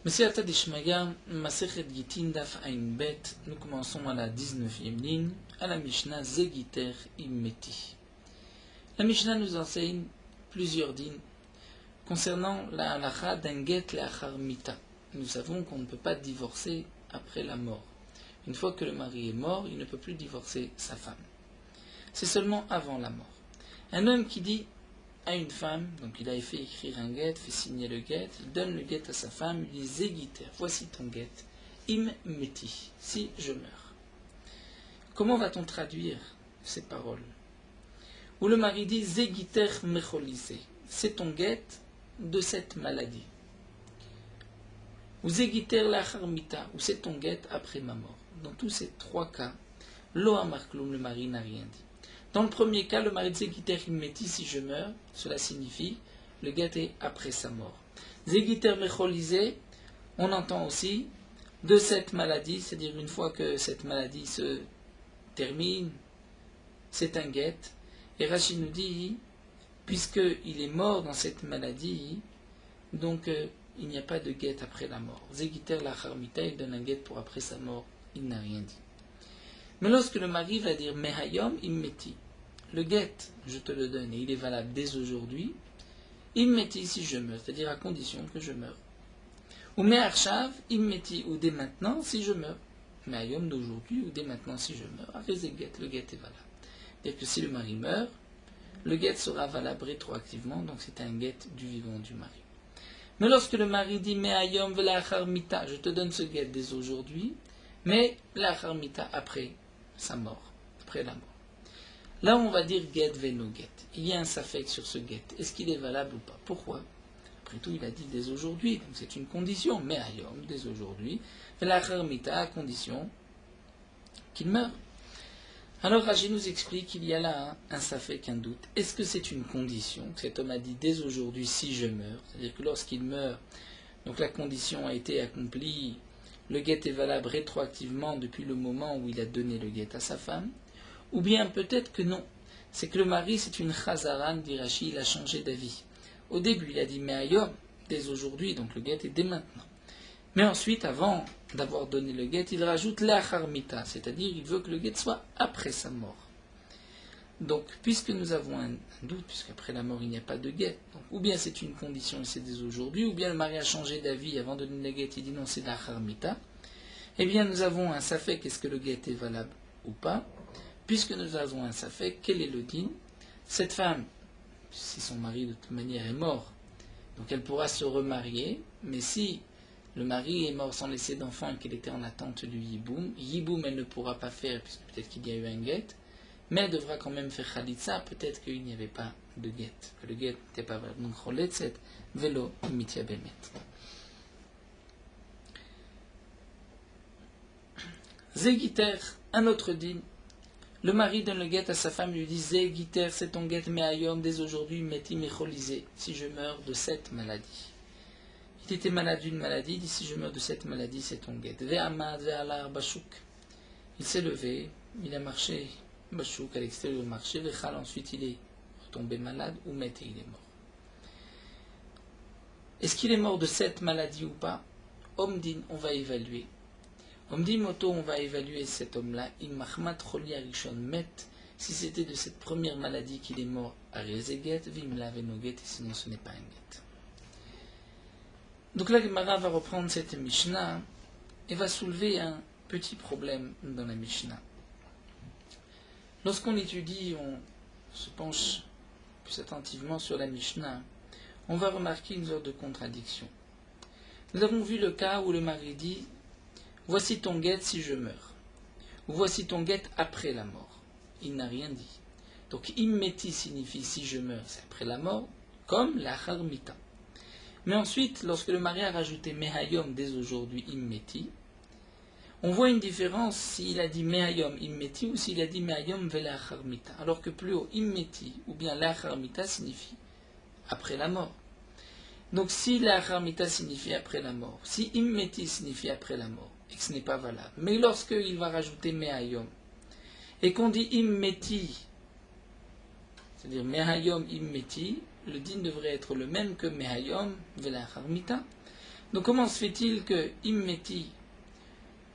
Mesiata Dishmaya, Masechet Gitin Daf Ain Bet, nous commençons à la 19e ligne, à la Mishnah Zegiter Immeti. La Mishnah nous enseigne plusieurs dînes concernant la halacha d'un get le'achar mita. Nous savons qu'on ne peut pas divorcer après la mort. Une fois que le mari est mort, il ne peut plus divorcer sa femme. C'est seulement avant la mort. Un homme qui dit à une femme, donc il a fait écrire un get, fait signer le get, il donne le get à sa femme, il dit Zegiter, voici ton get, im meti, si je meurs. Comment va-t-on traduire ces paroles? Où le mari dit Zegiter mecholise, c'est ton get de cette maladie. Ou Zegiter lachar mita, ou c'est ton get après ma mort. Dans tous ces trois cas, lo amarklum, le mari n'a rien dit. Dans le premier cas, le mari dit Zegiter immeti, si je meurs, cela signifie le get est après sa mort. Zegiter mecholise, on entend aussi de cette maladie, c'est-à-dire une fois que cette maladie se termine, c'est un get. Et Rashi nous dit, puisqu'il est mort dans cette maladie, donc il n'y a pas de get après la mort. Zegiter lachar mita, il donne un get pour après sa mort, il n'a rien dit. Mais lorsque le mari va dire Mehayom immeti, le get, je te le donne et il est valable dès aujourd'hui, immeti si je meurs, c'est-à-dire à condition que je meurs. Ou Meharshav immeti, ou dès maintenant si je meurs. Mehayom d'aujourd'hui, ou dès maintenant si je meurs. Après get, le get est valable. C'est-à-dire que si le mari meurt, le get sera valable rétroactivement, donc c'est un get du vivant du mari. Mais lorsque le mari dit Mehayom velachar mita, je te donne ce get dès aujourd'hui, mais lachar mita après sa mort, après la mort. Là, on va dire get veno get. Il y a un safek sur ce get. Est-ce qu'il est valable ou pas? Pourquoi? Après tout, il a dit dès aujourd'hui, donc c'est une condition. Mehayom, dès aujourd'hui, velachar mita, à condition qu'il meure. Alors Rashi nous explique qu'il y a là un safek, un doute. Est-ce que c'est une condition? Cet homme a dit dès aujourd'hui si je meurs, c'est-à-dire que lorsqu'il meurt, donc la condition a été accomplie, le get est valable rétroactivement depuis le moment où il a donné le get à sa femme, ou bien peut-être que non. C'est que le mari, c'est une chazaran, dit Rashi, il a changé d'avis. Au début, il a dit Mehayom, dès aujourd'hui, donc le get est dès maintenant. Mais ensuite, avant d'avoir donné le get, il rajoute l'achar mita, c'est-à-dire il veut que le get soit après sa mort. Donc, puisque nous avons un doute, puisqu'après la mort il n'y a pas de get, donc, ou bien c'est une condition et c'est dès aujourd'hui, ou bien le mari a changé d'avis avant de donner le get, il dit non, c'est l'achar mita, eh bien nous avons un safek, est-ce que le get est valable ou pas? Puisque nous avons un safek, quel est le din? Cette femme, si son mari de toute manière est mort, donc elle pourra se remarier, mais si le mari est mort sans laisser d'enfant et qu'elle était en attente du yiboum, yiboum elle ne pourra pas faire, puisque peut-être qu'il y a eu un get, mais elle devra quand même faire khalitsa, peut-être qu'il n'y avait pas de get, que le get n'était pas valable. Donc choletzet velo mitia bemet. Zegiter, un autre din. Le mari donne le get à sa femme, lui dit Zegiter, c'est ton get, mais ayom, dès aujourd'hui, meti mecholisé, si je meurs de cette maladie. Il était malade d'une maladie, il dit si je meurs de cette maladie, c'est ton get. Ve'amad ve'alar bashouk. Il s'est levé, il a marché bashouk à l'extérieur du marché, ve'chal, ensuite il est retombé malade, ou met et il est mort. Est-ce qu'il est mort de cette maladie ou pas? Omdin, on va évaluer. Omdin moto, on va évaluer cet homme-là. Imachmat choli arishon met, si c'était de cette première maladie qu'il est mort à rezeget, vimla venoget, et sinon ce n'est pas un get. Donc la Gemara va reprendre cette Mishnah et va soulever un petit problème dans la Mishnah. Lorsqu'on étudie, on se penche plus attentivement sur la Mishnah, on va remarquer une sorte de contradiction. Nous avons vu le cas où le mari dit « Voici ton get si je meurs » ou « Voici ton get après la mort ». Il n'a rien dit. Donc « immeti » signifie « si je meurs », c'est après la mort, comme la harmita. Mais ensuite, lorsque le mari a rajouté Mehayom dès aujourd'hui immeti, on voit une différence s'il a dit Mehayom immeti ou s'il a dit Mehayom velachar mita. Alors que plus haut, immeti ou bien lachar mita signifie après la mort. Donc si lachar mita signifie après la mort, si immeti signifie après la mort, et que ce n'est pas valable. Mais lorsqu'il va rajouter Mehayom, et qu'on dit immeti, c'est-à-dire Mehayom immeti, le din devrait être le même que Mehayom velachar mita. Donc comment se fait-il que Immeti,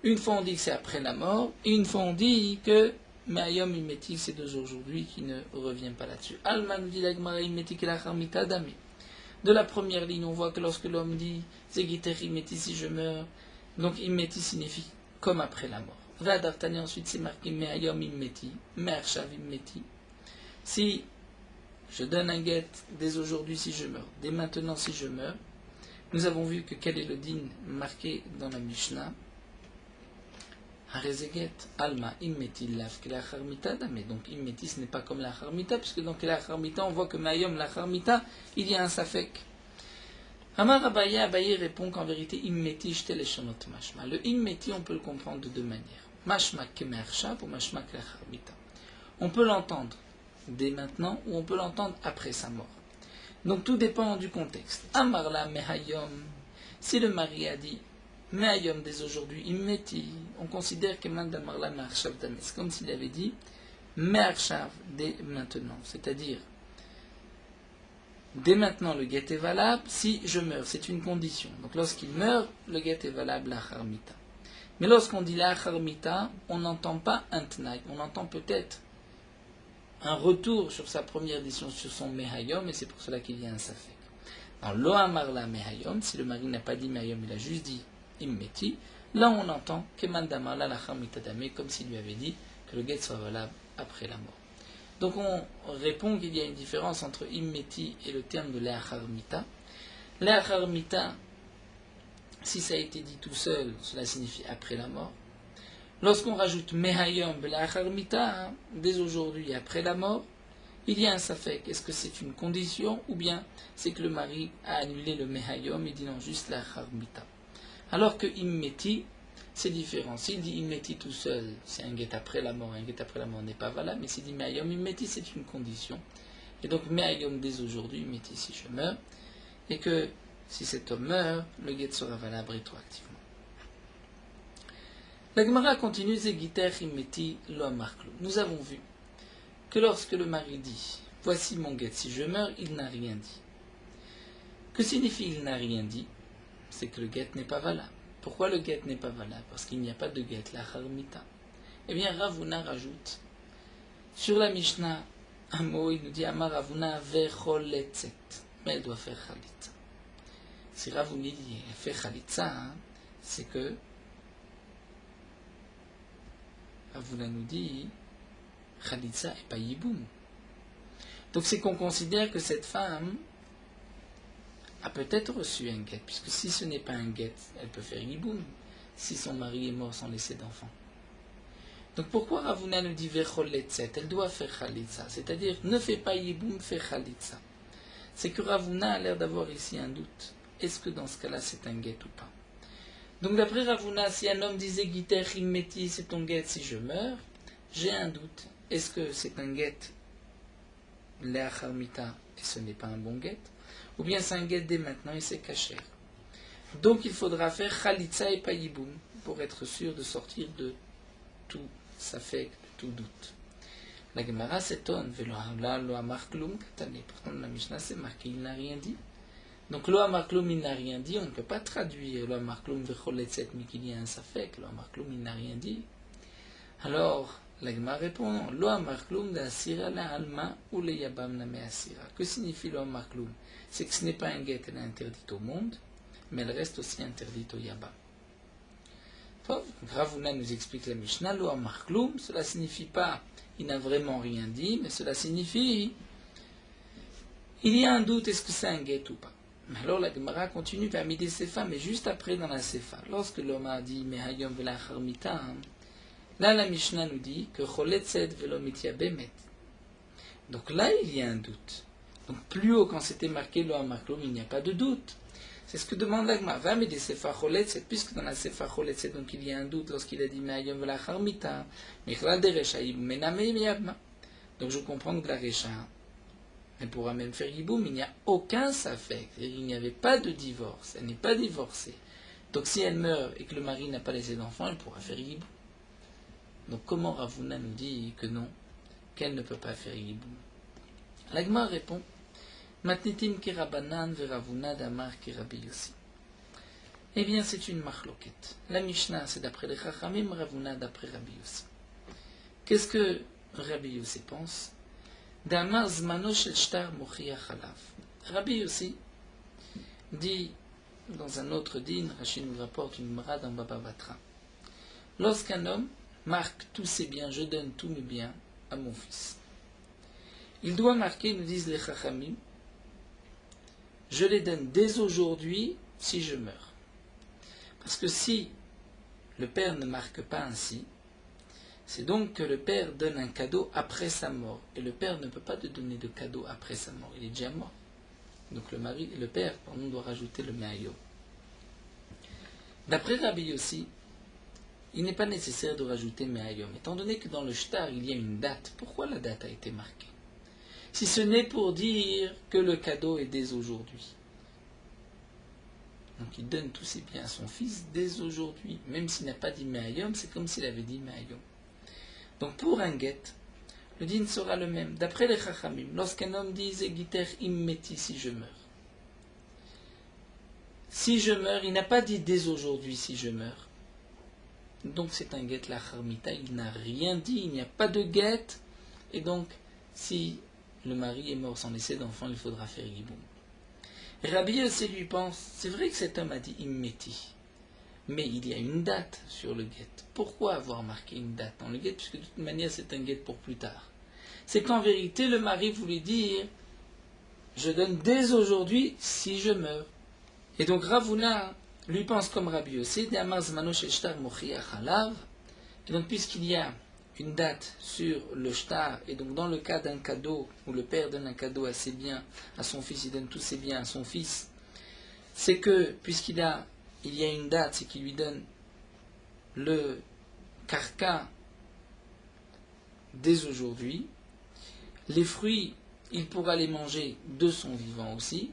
une fois on dit que c'est après la mort, et une fois on dit que Mayom Immeti c'est d'aujourd'hui qui ne revient pas là-dessus. Alma nous dit la Gemara Immeti Kelachar Mita Dami. De la première ligne, on voit que lorsque l'homme dit Zegiter Immeti si je meurs, donc Immeti signifie comme après la mort. Va d'Artani ensuite c'est marqué Mayom Immeti, Me'arshav Immeti. Si je donne un guet dès aujourd'hui si je meurs, dès maintenant si je meurs, nous avons vu que quel est le din marqué dans la Mishnah. Harezeget, Alma, Immeti, Lav, Kelacharmita, mais donc Immeti ce n'est pas comme la Charmita, puisque dans Kelacharmita on voit que Mayom, la Charmita, il y a un Safek. Amar Abaye répond qu'en vérité Immeti, Shtel Eshonot Mashma. Le Immeti on peut le comprendre de deux manières. Mashma Kemershav ou Mashma Kelacharmita. On peut l'entendre dès maintenant ou on peut l'entendre après sa mort. Donc tout dépend du contexte. Amarla Mehayom, si le mari a dit Mehayom dès aujourd'hui, Immeti, on considère que Mandamarla Meharshav Dames, comme s'il avait dit Meharshav dès maintenant, c'est-à-dire dès maintenant le guet est valable si je meurs, c'est une condition. Donc lorsqu'il meurt, le guet est valable la Charmita. Mais lorsqu'on dit la Charmita, on n'entend pas un Tnaï, on entend peut-être un retour sur sa première décision, sur son Mehayom, et c'est pour cela qu'il y a un Safek. Dans Lo Amarla Mehayom, si le mari n'a pas dit Mehayom, il a juste dit Immeti, là on entend Kemandamarla la Charmita Dame, comme s'il lui avait dit que le guet soit valable après la mort. Donc on répond qu'il y a une différence entre Immeti et le terme de la Charmita. La Charmita, si ça a été dit tout seul, cela signifie après la mort. Lorsqu'on rajoute Mehayom la Charmita, dès aujourd'hui après la mort, il y a un Safek. Est-ce que c'est une condition ou bien c'est que le mari a annulé le Mehayom et dit non, juste la Charmita. Alors que Immeti, c'est différent. S'il dit Immeti tout seul, c'est un guet après la mort, un guet après la mort n'est pas valable, mais s'il dit Mehayom Immeti, c'est une condition. Et donc Mehayom dès aujourd'hui, Immeti si je meurs, et que si cet homme meurt, le guet sera valable rétroactivement. La Gemara continue, Zegiter Immeti lo amarklo. Nous avons vu que lorsque le mari dit voici mon guet, si je meurs, il n'a rien dit. Que signifie il n'a rien dit? C'est que le guet n'est pas valable. Pourquoi le guet n'est pas valable? Parce qu'il n'y a pas de guet, la Charmita. Eh bien, Ravuna rajoute sur la Mishnah un mot, il nous dit Amar Ravuna vecholetzet. Mais elle doit faire Chalitza. Si Ravuna dit fait Chalitza, c'est que Ravuna nous dit Chalitza et pas Yiboum. Donc c'est qu'on considère que cette femme a peut-être reçu un guet, puisque si ce n'est pas un guet, elle peut faire Yiboum, si son mari est mort sans laisser d'enfant. Donc pourquoi Ravuna nous dit Vecholetzet? Elle doit faire Chalitza, c'est-à-dire ne fais pas Yiboum, fais Chalitza. C'est que Ravuna a l'air d'avoir ici un doute. Est-ce que dans ce cas-là c'est un guet ou pas? Donc d'après Ravuna, si un homme disait Giter Immeti, c'est ton guet si je meurs, j'ai un doute. Est-ce que c'est un guet Léa Charmita et ce n'est pas un bon guet? Ou bien c'est un guet dès maintenant et c'est caché. Donc il faudra faire Chalitza et pas Yiboum pour être sûr de sortir de tout Safek, de tout doute. La Gemara s'étonne, Velo Amar Klum Katane. Pourtant dans la Mishnah c'est marqué, il n'a rien dit. Donc Lo Amar Klum il n'a rien dit, on ne peut pas traduire Lo Amar Klum Vecholetzet, mais qu'il y a un Safek, Lo Amar Klum il n'a rien dit. Alors, la Gemara répond, Lo Amar Klum de Asira la Alma ou le Yabam Name Asira. Que signifie Lo Amar Klum? C'est que ce n'est pas un guet, elle est interdite au monde, mais elle reste aussi interdite au Yabam. Ravuna nous explique la Mishnah, Lo Amar Klum, cela signifie pas il n'a vraiment rien dit, mais cela signifie il y a un doute, est-ce que c'est un guet ou pas? Mais alors la Gemara continue vers Midi Sefa, mais juste après dans la Sefa, lorsque l'homme a dit Mehayom vela Charmita, là la Mishnah nous dit que Choletzet velo mityabemet. Donc là il y a un doute. Donc plus haut quand c'était marqué Lo Amar Klum, il n'y a pas de doute. C'est ce que demande la Gemara. Va Midi Sefa Choletzet, puisque dans la Sefa Choletzet, donc il y a un doute lorsqu'il a dit Mehayom vela Charmita, Michlal de Rechaim mename miyabma. Donc je comprends que la Recha elle pourra même faire Yiboum, il n'y a aucun Safek, il n'y avait pas de divorce, elle n'est pas divorcée. Donc si elle meurt et que le mari n'a pas laissé d'enfant, elle pourra faire Yiboum. Donc comment Ravuna nous dit que non, qu'elle ne peut pas faire Yiboum? L'Agma répond, Matnitim ki Rabanan ve Ravuna damar ki Rabbi Yossi. Eh bien, c'est une marloquette. La Mishnah, c'est d'après les Chachamim, Ravuna d'après Rabbi Yossi. Qu'est-ce que Rabbi Yossi pense? Damar zmano shel shtar mochiach alav. Rabbi Yossi dit, dans un autre din, Rachid nous rapporte une mara dans Baba Batra. Lorsqu'un homme marque tous ses biens, je donne tous mes biens à mon fils. Il doit marquer, nous disent les Chachamim, je les donne dès aujourd'hui si je meurs. Parce que si le père ne marque pas ainsi, c'est donc que le père donne un cadeau après sa mort. Et le père ne peut pas te donner de cadeau après sa mort. Il est déjà mort. Donc le père, doit rajouter le me'ayom. D'après Rabbi Yossi, il n'est pas nécessaire de rajouter me'ayom. Étant donné que dans le shtar, il y a une date, pourquoi la date a été marquée? Si ce n'est pour dire que le cadeau est dès aujourd'hui. Donc il donne tous ses biens à son fils dès aujourd'hui. Même s'il n'a pas dit me'ayom, c'est comme s'il avait dit me'ayom. Donc pour un get, le din sera le même. D'après les Chachamim, lorsqu'un homme dit Zegiter immeti si je meurs. Si je meurs, il n'a pas dit dès aujourd'hui si je meurs. Donc c'est un get la charmita, il n'a rien dit, il n'y a pas de get. Et donc, si le mari est mort sans laisser d'enfant, il faudra faire yiboum. Rabbi Yossi lui pense, c'est vrai que cet homme a dit immeti. Mais il y a une date sur le guet. Pourquoi avoir marqué une date dans le guet? Puisque de toute manière, c'est un guet pour plus tard. C'est qu'en vérité, le mari voulait dire je donne dès aujourd'hui si je meurs. Et donc Ravuna lui pense comme Rabbi Yossi, et donc puisqu'il y a une date sur le shtar, et donc dans le cas d'un cadeau, où le père donne un cadeau à ses biens, à son fils, il donne tous ses biens à son fils, c'est que puisqu'il y a une date, c'est qu'il lui donne le carca dès aujourd'hui. Les fruits, il pourra les manger de son vivant aussi,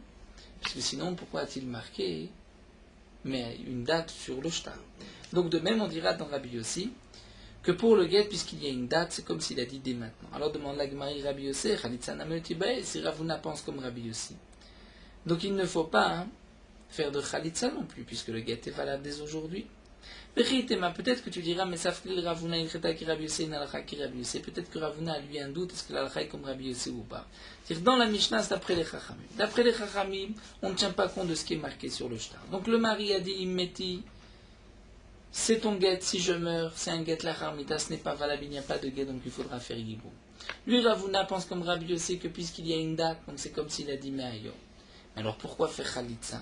parce que sinon, pourquoi a-t-il marqué mais une date sur le shtar? Donc de même, on dira dans Rabbi Yossi que pour le guet, puisqu'il y a une date, c'est comme s'il a dit dès maintenant. Alors demande la Gemara Rabbi Yossi, si Ravuna pense comme Rabbi Yossi. Donc il ne faut pas faire de Khalitsa non plus, puisque le guet est valable dès aujourd'hui. Peut-être que tu diras, mais Ravuna peut-être que Ravuna a lui un doute, est-ce que l'alakha est comme Rabbi Yossi ou pas? C'est-à-dire, dans la Mishnah, c'est d'après les Chachamim. D'après les Chachamim, on ne tient pas compte de ce qui est marqué sur le shtar. Donc le mari a dit, immeti, c'est ton guet, si je meurs, c'est un guet la harmita, ce n'est pas valable, il n'y a pas de guet, donc il faudra faire yibou. Lui, Ravuna pense comme Rabbi Yossi que puisqu'il y a une date, donc c'est comme s'il a dit me'ayom. Alors pourquoi faire Khalitsa?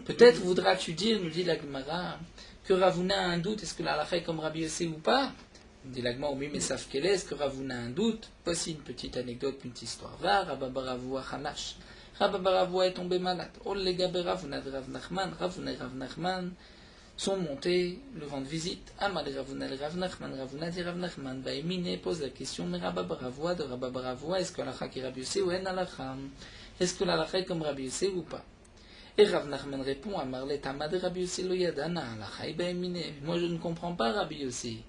Peut-être voudras-tu dire, nous dit la Gemara, que Ravuna a un doute, est-ce que l'alakha est comme Rabbi Yossi ou pas? Dit la Gemara, oui, mais savent qu'elle est, est-ce que Ravuna a un doute? Voici une petite anecdote, une petite histoire. Va, Rababaravua Hanash. Rababaravua est tombé malade. Ollegabe Ravuna de Rav Nachman, Ravuna et Rav Nachman sont montés le rendre visite. Amal Ravuna et Rav Nachman, Ravuna dit Rav Nachman, Baemine pose la question, mais Rababaravua de Rababaravua, est-ce que l'alakha est Rabbi Yossi ou en alakha? Est-ce que l'alakha est comme Rabbi Yossi ou pas? Et Rav Nachman répond à Marlet Tamad Rabbi Yossi lo yadana alachai baemine. Moi je ne comprends pas Rabbi Yossi.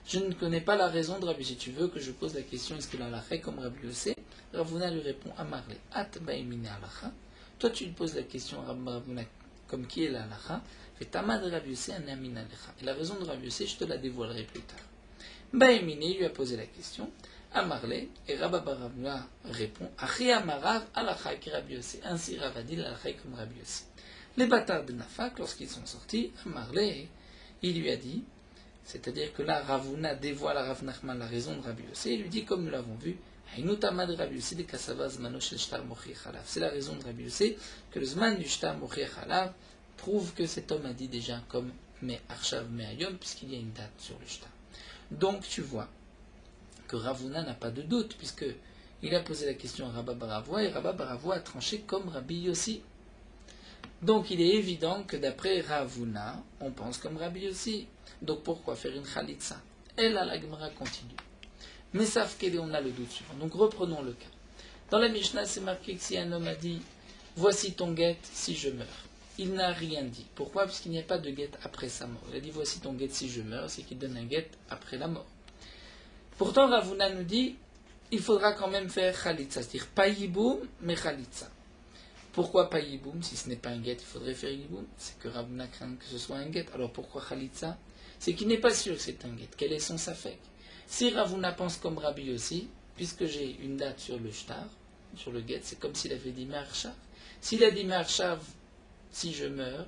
Je ne connais pas la raison de Rabbi Yossi. Tu veux que je pose la question est-ce que l'alachai est comme Rabbi Yossi? Ravuna lui répond à Marlet At baemine alacha. Toi tu lui poses la question à Ravuna comme qui est l'alacha. Fait Tamad Rabbi Yossi an amin alecha. Et la raison de Rabbi Yossi je te la dévoilerai plus tard. Baemine lui a posé la question. Amarle, et Rabba Baravuna répond, Achi Amarav alachai ki Rabbi Yossi. Ainsi Rav a dit l'alachai comme Rabbi Yossi. Les bâtards de Nafak, lorsqu'ils sont sortis, Amarle, il lui a dit, c'est-à-dire que là, Ravuna dévoile à Rav Nachman la raison de Rabbi Yossi, il lui dit, comme nous l'avons vu, c'est la raison de Rabbi Yossi, que le Zman du Shtar Mochiach Halav prouve que cet homme a dit déjà comme Me Arshav Me Hayom, puisqu'il y a une date sur le Shtar. Donc tu vois, que Ravuna n'a pas de doute, puisque il a posé la question à Rabba Baravua, et Rabba Baravua a tranché comme Rabbi Yossi. Donc il est évident que d'après Ravuna, on pense comme Rabbi Yossi. Donc pourquoi faire une Khalitsa? Et là, la Gemara continue. Mais sauf on a le doute suivant. Donc reprenons le cas. Dans la Mishnah, c'est marqué que si un homme a dit « Voici ton guet si je meurs », il n'a rien dit. Pourquoi? Puisqu'il n'y a pas de guet après sa mort. Il a dit « Voici ton guet si je meurs », c'est qu'il donne un guet après la mort. Pourtant, Ravuna nous dit, il faudra quand même faire Khalitsa, c'est-à-dire pas Yiboum, mais Khalitsa. Pourquoi pas Yiboum? Si ce n'est pas un get, il faudrait faire Yiboum. C'est que Ravuna craint que ce soit un get. Alors pourquoi Khalitsa? C'est qu'il n'est pas sûr que c'est un get. Quel est son safek? Si Ravuna pense comme Rabbi aussi, puisque j'ai une date sur le shtar, sur le get, c'est comme s'il avait dit Me'arshav. S'il a dit Me'arshav, si je meurs,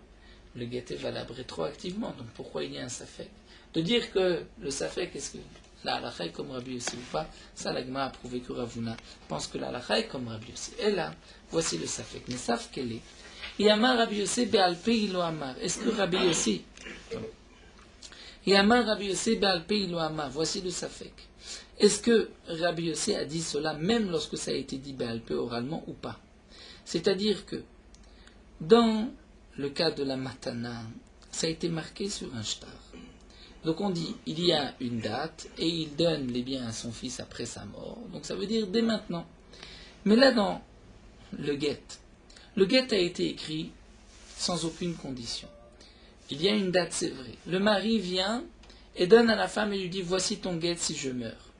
le get est valable rétroactivement. Donc pourquoi il y a un safek? De dire que le safek, est-ce que la halakha est comme Rabbi aussi ou pas, ça la Gemara a prouvé que Ravuna pense que la halakha est comme Rabbi aussi. Et là, voici le safek. Mais savent quel est? Yamar Rabbi Yossi be'alpe ilo amar. Est-ce que Rabbi Yossi Yamar Rabbi Yossi be'alpe ilo amar. Voici le safek. Est-ce que Rabbi Yossi a dit cela même lorsque ça a été dit be'alpe oralement ou pas? C'est-à-dire que dans le cas de la matana, ça a été marqué sur un shtar. Donc on dit, il y a une date et il donne les biens à son fils après sa mort. Donc ça veut dire dès maintenant. Mais là dans le get a été écrit sans aucune condition. Il y a une date, c'est vrai. Le mari vient et donne à la femme et lui dit, voici ton get si je meurs.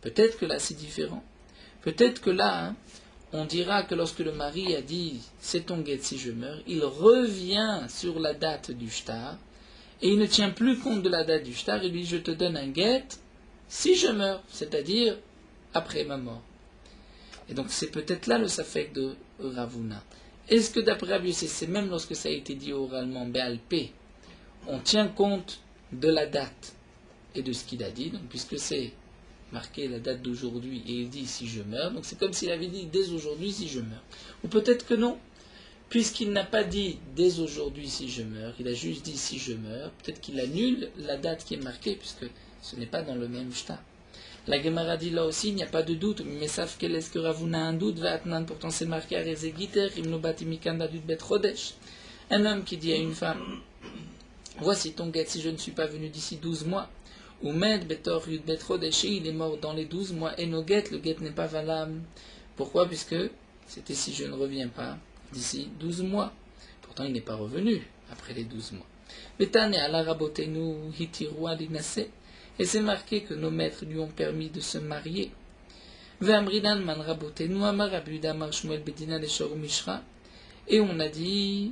Peut-être que là c'est différent. Peut-être que là, on dira que lorsque le mari a dit, c'est ton get si je meurs, il revient sur la date du shtar. Et il ne tient plus compte de la date du shtar, il lui dit, je te donne un get si je meurs, c'est-à-dire après ma mort. Et donc c'est peut-être là le safek de Ravuna. Est-ce que d'après Rabbi Yossi, c'est même lorsque ça a été dit oralement, Be'alpé, on tient compte de la date et de ce qu'il a dit, donc puisque c'est marqué la date d'aujourd'hui et il dit si je meurs, donc c'est comme s'il avait dit dès aujourd'hui si je meurs. Ou peut-être que non. Puisqu'il n'a pas dit dès aujourd'hui si je meurs, il a juste dit si je meurs, peut-être qu'il annule la date qui est marquée, puisque ce n'est pas dans le même shtar. La Gemara dit là aussi, il n'y a pas de doute, mais savent quel est-ce que Ravuna a un doute, pourtant c'est marqué à Rezegiter, un homme qui dit à une femme, voici ton get si je ne suis pas venu d'ici 12 mois, ou Med Betor Yud Bet Chodesh, il est mort dans les 12 mois, et no get, le get n'est pas valable. Pourquoi? Puisque c'était si je ne reviens pas d'ici 12 mois. Pourtant, il n'est pas revenu après les 12 mois. Et c'est marqué que nos maîtres lui ont permis de se marier. Et on a dit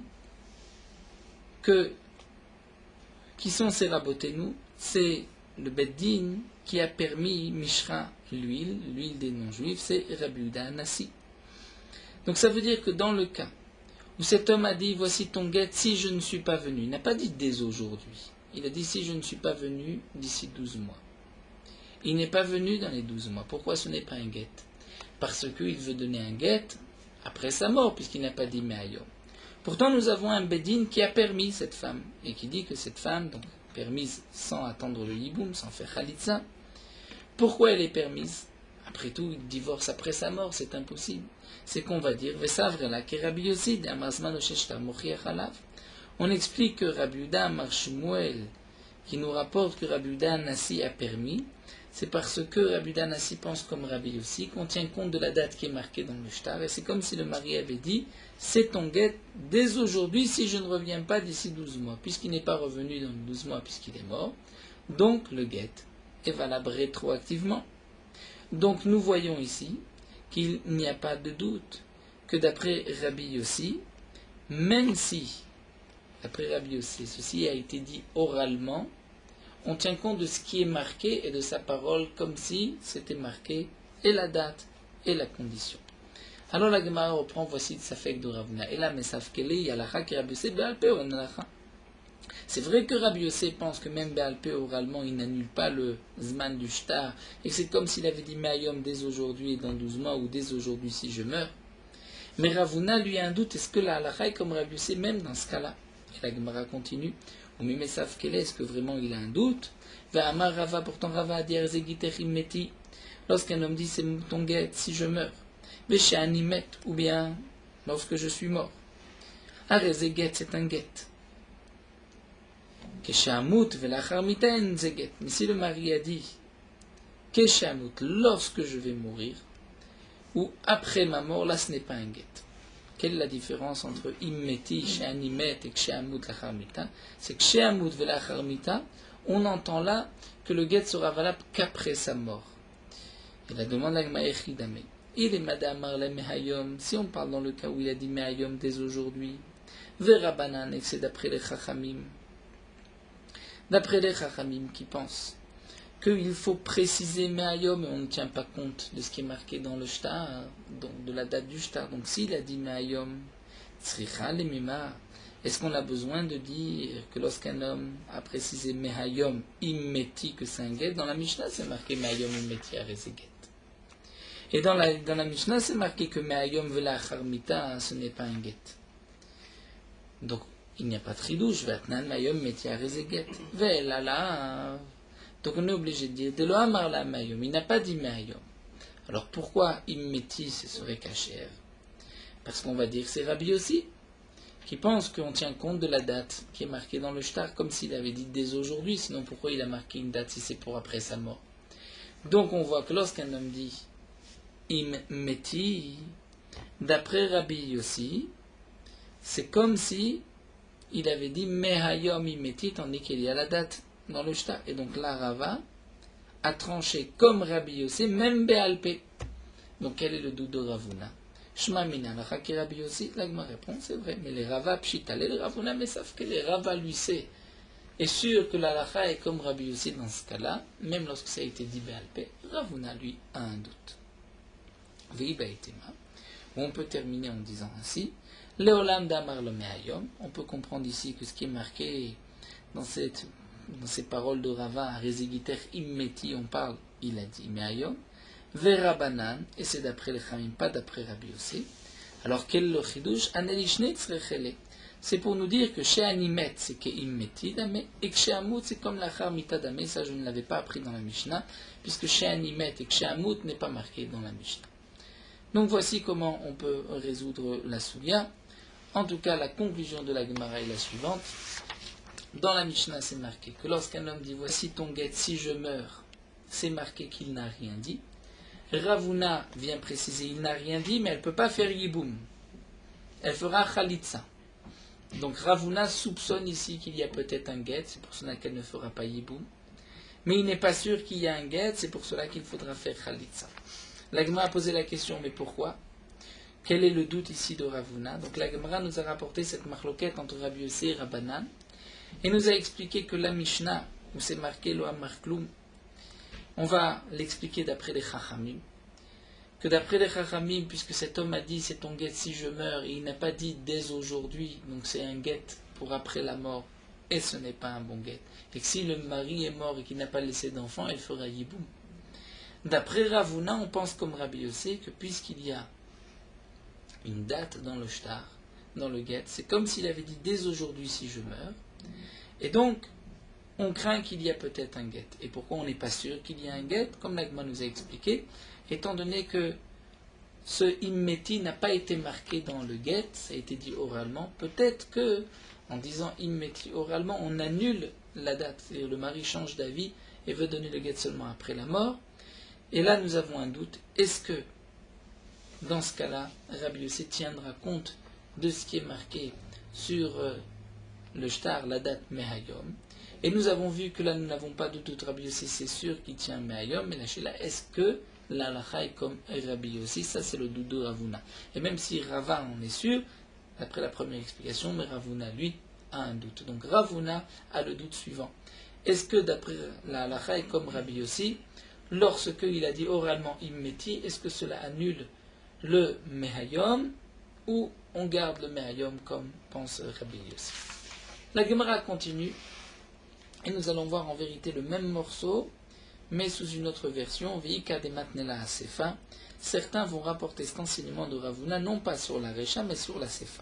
que qui sont ces rabotenu? C'est le Beddin qui a permis Mishra, l'huile des non-juifs, c'est Rabbi Yehuda Hanassi. Donc ça veut dire que dans le cas où cet homme a dit, voici ton get si je ne suis pas venu, il n'a pas dit dès aujourd'hui, il a dit si je ne suis pas venu d'ici 12 mois. Il n'est pas venu dans les 12 mois. Pourquoi ce n'est pas un get? Parce qu'il veut donner un get après sa mort, puisqu'il n'a pas dit me'ayom. Pourtant nous avons un Bedin qui a permis cette femme, et qui dit que cette femme, donc permise sans attendre le yiboum, sans faire khalitza, pourquoi elle est permise? Après tout, il divorce après sa mort, c'est impossible. C'est qu'on va dire, on explique que Rabbi Yehuda Amar Shmuel, qui nous rapporte que Rabbi Yehuda Hanassi a permis, c'est parce que Rabbi Yehuda Hanassi pense comme Rabbi Yossi, qu'on tient compte de la date qui est marquée dans le shtar, et c'est comme si le mari avait dit, c'est ton get dès aujourd'hui si je ne reviens pas d'ici 12 mois, puisqu'il n'est pas revenu dans les 12 mois, puisqu'il est mort, donc le get est valable rétroactivement. Donc nous voyons ici qu'il n'y a pas de doute que d'après Rabbi Yossi, même si, d'après Rabbi Yossi, ceci a été dit oralement, on tient compte de ce qui est marqué et de sa parole comme si c'était marqué et la date et la condition. Alors la Gemara reprend, voici le safek de Ravuna. Et là, mais savent qu'elle est, yalacha qui Rabbi Yossi be'alpé ou analacha. C'est vrai que Rabbi Yossi pense que même be'alpé oralement, il n'annule pas le zman du shtar, et que c'est comme s'il avait dit me'ayom dès aujourd'hui et dans 12 mois, ou dès aujourd'hui si je meurs. Mais Ravuna lui a un doute, est-ce que la halacha est comme Rabbi Yossi même dans ce cas-là? Et la Gemara continue, mais savent qu'elle est, est-ce que vraiment il a un doute? Ve'amar Rava, pourtant Rava a dit erzegiter immeti, lorsqu'un homme dit c'est ton get si je meurs. Ve'she'ani met, ou bien lorsque je suis mort. Arzeget, c'est un get. Keshamut velachar miten zeget. Mais si le mari a dit Keshamut, lorsque je vais mourir, ou après ma mort, là ce n'est pas un get. Quelle est la différence entre immeti, she'animet et kshehamut lachar mita? C'est que kshehamut velachar mita, on entend là que le get sera valable qu'après sa mort. Et la demande à Gmaïchidame. il est madamar le mehayom, si on parle dans le cas où il a dit mehayom dès aujourd'hui, verabanan, et que c'est d'après les chachamim. D'après les chachamim qui pensent qu'il faut préciser mehayom, et on ne tient pas compte de ce qui est marqué dans le shtar, donc de la date du shtar. Donc s'il a dit mehayom, tzricha lemima, est-ce qu'on a besoin de dire que lorsqu'un homme a précisé mehayom immeti que c'est un get, dans la Mishnah c'est marqué mehayom immeti arezeget. Et dans la Mishnah c'est marqué que mehayom vela charmita, ce n'est pas un get. Donc il n'y a pas de chidouche, vatnan mehayom immeti arezeget. Velala. Donc on est obligé de dire de lo amar la mehayom, il n'a pas dit mehayom. Alors pourquoi immeti ce serait caché? Parce qu'on va dire que c'est Rabbi aussi qui pense qu'on tient compte de la date qui est marquée dans le shtar, comme s'il avait dit dès aujourd'hui, sinon pourquoi il a marqué une date si c'est pour après sa mort? Donc on voit que lorsqu'un homme dit im meti, d'après Rabbi Yossi, c'est comme si il avait dit mehayom imeti, tandis qu'il y a la date dans le shtar. Et donc la Rava a tranché comme Rabbi Yossi, même Be'alpe. Donc quel est le doute de Ravuna? Shma mina la Rabbi aussi, l'agma répond, c'est vrai, mais les Rava pshita, les Ravuna, mais savent que les Rava lui sait. Et sûr que la lacha est comme Rabbi aussi dans ce cas-là, même lorsque ça a été dit Be'alpe, Ravuna lui a un doute. Veiba etema, où on peut terminer en disant ainsi, Leolam damar lo mehayom, on peut comprendre ici que ce qui est marqué dans ces paroles de Rava, Rezegiter immeti, on parle, il a dit mehayom, Verabanan, et c'est d'après les Chamim, pas d'après Rabbi Yossi. Alors quel est le chidouche? Anelishne tzrechele. C'est pour nous dire que chez Animet c'est que immeti dame, et que chez Amut c'est comme la charmita dame. Ça je ne l'avais pas appris dans la Mishnah, puisque chez Animet et que chez Amut n'est pas marqué dans la Mishnah. Donc voici comment on peut résoudre la Soulia. En tout cas, la conclusion de la Gemara est la suivante. Dans la Mishnah c'est marqué que lorsqu'un homme dit voici ton guet si je meurs, c'est marqué qu'il n'a rien dit. Ravuna vient préciser, il n'a rien dit, mais elle ne peut pas faire yiboum. Elle fera khalitsa. Donc Ravuna soupçonne ici qu'il y a peut-être un guet, c'est pour cela qu'elle ne fera pas yiboum. Mais il n'est pas sûr qu'il y a un guet, c'est pour cela qu'il faudra faire khalitsa. La Gemara a posé la question, mais pourquoi? Quel est le doute ici de Ravuna? Donc la Gemara nous a rapporté cette marloquette entre Rabbi Yossi et Rabbanan, et nous a expliqué que la Mishnah, où c'est marqué lo amar kloum, on va l'expliquer d'après les Chachamim. Que d'après les Chachamim, puisque cet homme a dit c'est ton guet si je meurs, et il n'a pas dit dès aujourd'hui, donc c'est un guet pour après la mort, et ce n'est pas un bon guet. Et que si le mari est mort et qu'il n'a pas laissé d'enfant, elle fera yiboum. D'après Ravuna, on pense comme Rabbi Yossi que puisqu'il y a une date dans le shtar, dans le guet, c'est comme s'il avait dit dès aujourd'hui si je meurs, et donc on craint qu'il y a peut-être un guet. Et pourquoi on n'est pas sûr qu'il y a un guet? Comme l'Agma nous a expliqué, étant donné que ce immeti n'a pas été marqué dans le guet, ça a été dit oralement, peut-être que, en disant immeti oralement, on annule la date. C'est-à-dire le mari change d'avis et veut donner le guet seulement après la mort. Et là, nous avons un doute. Est-ce que, dans ce cas-là, Rabbi Yossi tiendra compte de ce qui est marqué sur le shtar, la date Mehayom? Et nous avons vu que là, nous n'avons pas de doute. Rabbi Yossi, c'est sûr qu'il tient Mehayom, mais là, est-ce que la halacha est comme Rabbi Yossi? Ça, c'est le doute de Ravuna. Et même si Rava en est sûr, d'après la première explication, mais Ravuna, lui, a un doute. Donc Ravuna a le doute suivant. Est-ce que, d'après la halacha est comme Rabbi Yossi, lorsqu'il a dit oralement immeti, est-ce que cela annule le Mehayom, ou on garde le Mehayom comme pense Rabbi Yossi? La Gemara continue. Et nous allons voir en vérité le même morceau, mais sous une autre version. Vika de matnela sefa. Certains vont rapporter cet enseignement de Ravuna, non pas sur la Recha, mais sur la Sefa.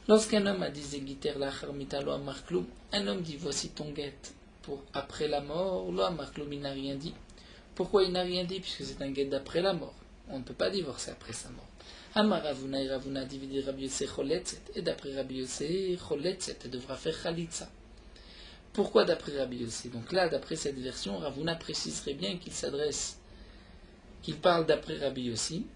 Lorsqu'un homme a dit Zegiter la charmita lo amar kloum, un homme dit voici ton guet pour après la mort, lo amar kloum, il n'a rien dit. Pourquoi il n'a rien dit? Puisque c'est un guet d'après la mort. On ne peut pas divorcer après sa mort. Amar Ravuna et Ravuna dividé Rabbi Yossi choletzet, et d'après Rabbi Yossi choletzet, elle devra faire chalitza. Pourquoi d'après Rabbi Yossi? Donc là, d'après cette version, Ravuna préciserait bien qu'il parle d'après Rabbi Yossi.